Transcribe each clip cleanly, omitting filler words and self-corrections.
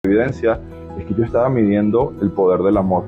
evidencia es que yo estaba midiendo el poder del amor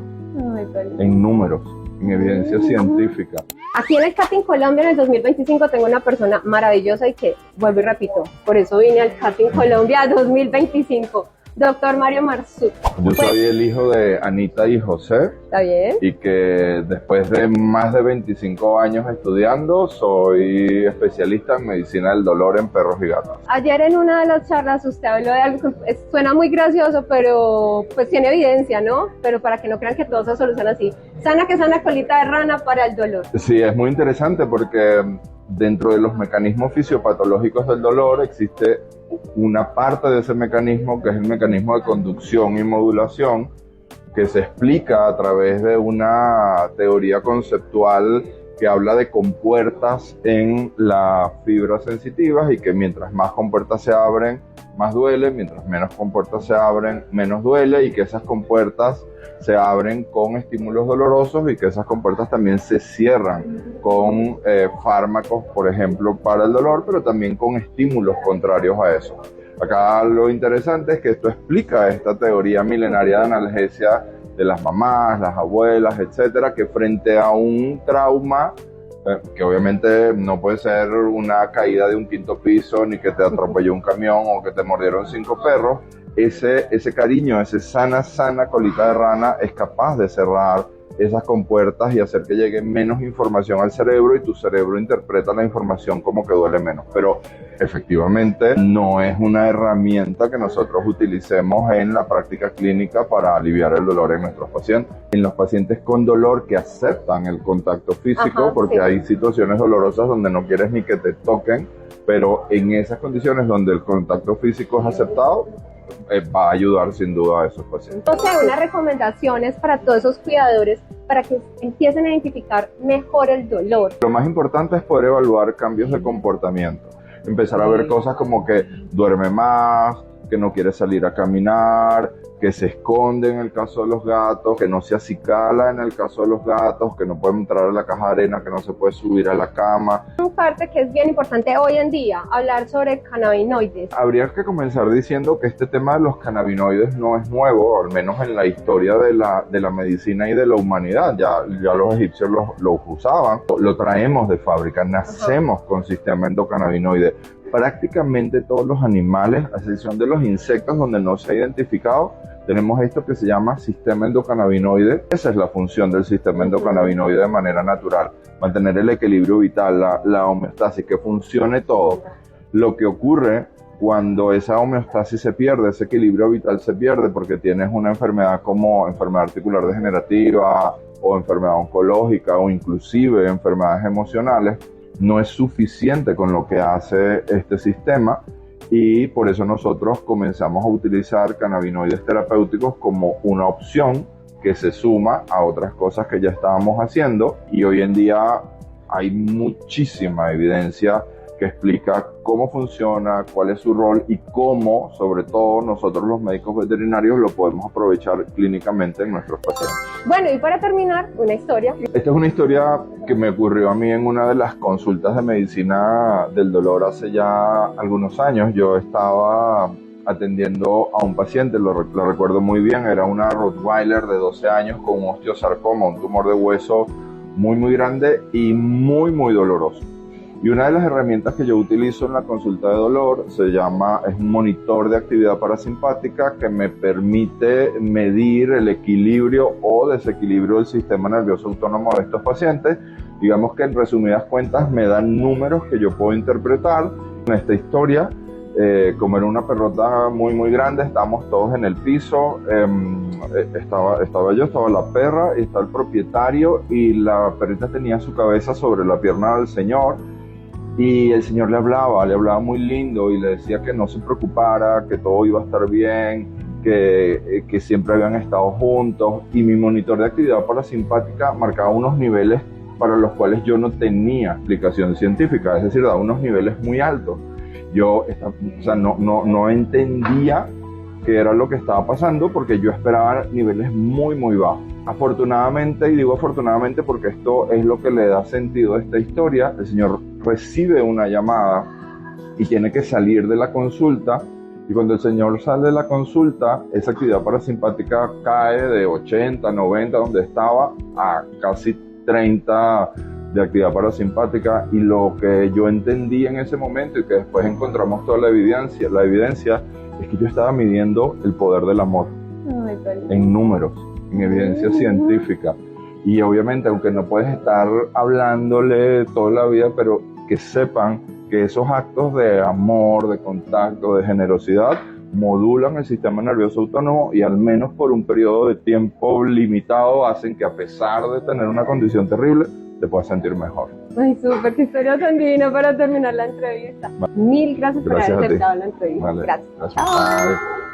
en números, en evidencia científica. Aquí en el Karting Colombia en el 2025 tengo una persona maravillosa y que, vuelvo y repito, por eso vine al Karting Colombia 2025. Doctor Mario Marzuk. Yo soy el hijo de Anita y José. ¿Está bien? Y que después de más de 25 años estudiando, soy especialista en medicina del dolor en perros y gatos. Ayer en una de las charlas usted habló de algo que suena muy gracioso, pero pues tiene evidencia, ¿no? Pero para que no crean que todo se soluciona así. Sana que sana colita de rana para el dolor. Sí, es muy interesante porque dentro de los mecanismos fisiopatológicos del dolor existe una parte de ese mecanismo que es el mecanismo de conducción y modulación, que se explica a través de una teoría conceptual que habla de compuertas en las fibras sensitivas y que mientras más compuertas se abren, más duele, mientras menos compuertas se abren, menos duele, y que esas compuertas se abren con estímulos dolorosos y que esas compuertas también se cierran con fármacos, por ejemplo, para el dolor, pero también con estímulos contrarios a eso. Acá lo interesante es que esto explica esta teoría milenaria de analgesia de las mamás, las abuelas, etcétera, que frente a un trauma, que obviamente no puede ser una caída de un quinto piso, ni que te atropelló un camión o que te mordieron 5 perros, ese cariño, ese sana colita de rana es capaz de cerrar esas compuertas y hacer que llegue menos información al cerebro y tu cerebro interpreta la información como que duele menos. Pero efectivamente no es una herramienta que nosotros utilicemos en la práctica clínica para aliviar el dolor en nuestros pacientes. En los pacientes con dolor que aceptan el contacto físico, porque hay situaciones dolorosas donde no quieres ni que te toquen, pero en esas condiciones donde el contacto físico es aceptado, va a ayudar sin duda a esos pacientes. Entonces, unas recomendaciones para todos esos cuidadores para que empiecen a identificar mejor el dolor. Lo más importante es poder evaluar cambios de comportamiento. Empezar a ver cosas como que duerme más, que no quiere salir a caminar, que se esconde en el caso de los gatos, que no se acicala en el caso de los gatos, que no puede entrar a la caja de arena, que no se puede subir a la cama. Una parte que es bien importante hoy en día, hablar sobre cannabinoides. Habría que comenzar diciendo que este tema de los cannabinoides no es nuevo, al menos en la historia de la medicina y de la humanidad. Ya los egipcios lo usaban, lo traemos de fábrica, nacemos con sistema endocannabinoide. Prácticamente todos los animales, a excepción de los insectos donde no se ha identificado, tenemos esto que se llama sistema endocannabinoide. Esa es la función del sistema endocannabinoide de manera natural, mantener el equilibrio vital, la homeostasis, que funcione todo. Lo que ocurre cuando esa homeostasis se pierde, ese equilibrio vital se pierde porque tienes una enfermedad como enfermedad articular degenerativa o enfermedad oncológica o inclusive enfermedades emocionales, no es suficiente con lo que hace este sistema, y por eso nosotros comenzamos a utilizar cannabinoides terapéuticos como una opción que se suma a otras cosas que ya estábamos haciendo, y hoy en día hay muchísima evidencia que explica cómo funciona, cuál es su rol y cómo, sobre todo nosotros los médicos veterinarios, lo podemos aprovechar clínicamente en nuestros pacientes. Bueno, y para terminar, una historia. Esta es una historia que me ocurrió a mí en una de las consultas de medicina del dolor hace ya algunos años. Yo estaba atendiendo a un paciente, lo recuerdo muy bien, era una Rottweiler de 12 años con un osteosarcoma, un tumor de hueso muy grande y muy doloroso. Y una de las herramientas que yo utilizo en la consulta de dolor es un monitor de actividad parasimpática que me permite medir el equilibrio o desequilibrio del sistema nervioso autónomo de estos pacientes. Digamos que en resumidas cuentas me dan números que yo puedo interpretar. En esta historia, como era una perrota muy grande, estábamos todos en el piso, estaba yo, estaba la perra, y está el propietario, y la perrita tenía su cabeza sobre la pierna del señor. Y el señor le hablaba muy lindo y le decía que no se preocupara, que todo iba a estar bien, que siempre habían estado juntos. Y mi monitor de actividad parasimpática marcaba unos niveles para los cuales yo no tenía explicación científica, es decir, daba unos niveles muy altos. Yo no entendía qué era lo que estaba pasando porque yo esperaba niveles muy bajos. Afortunadamente, y digo afortunadamente porque esto es lo que le da sentido a esta historia, el señor recibe una llamada y tiene que salir de la consulta Y cuando el señor sale de la consulta, esa actividad parasimpática cae de 80, 90, donde estaba, a casi 30 de actividad parasimpática. Y lo que yo entendí en ese momento, y que después encontramos toda la evidencia es que yo estaba midiendo el poder del amor. Ay, en números, en evidencia científica. Y obviamente, aunque no puedes estar hablándole toda la vida, pero que sepan que esos actos de amor, de contacto, de generosidad, modulan el sistema nervioso autónomo y al menos por un periodo de tiempo limitado hacen que, a pesar de tener una condición terrible, te puedas sentir mejor. Ay, súper, qué historia tan divina para terminar la entrevista. Mil gracias por haber aceptado la entrevista. Vale. Gracias. Chao. Bye.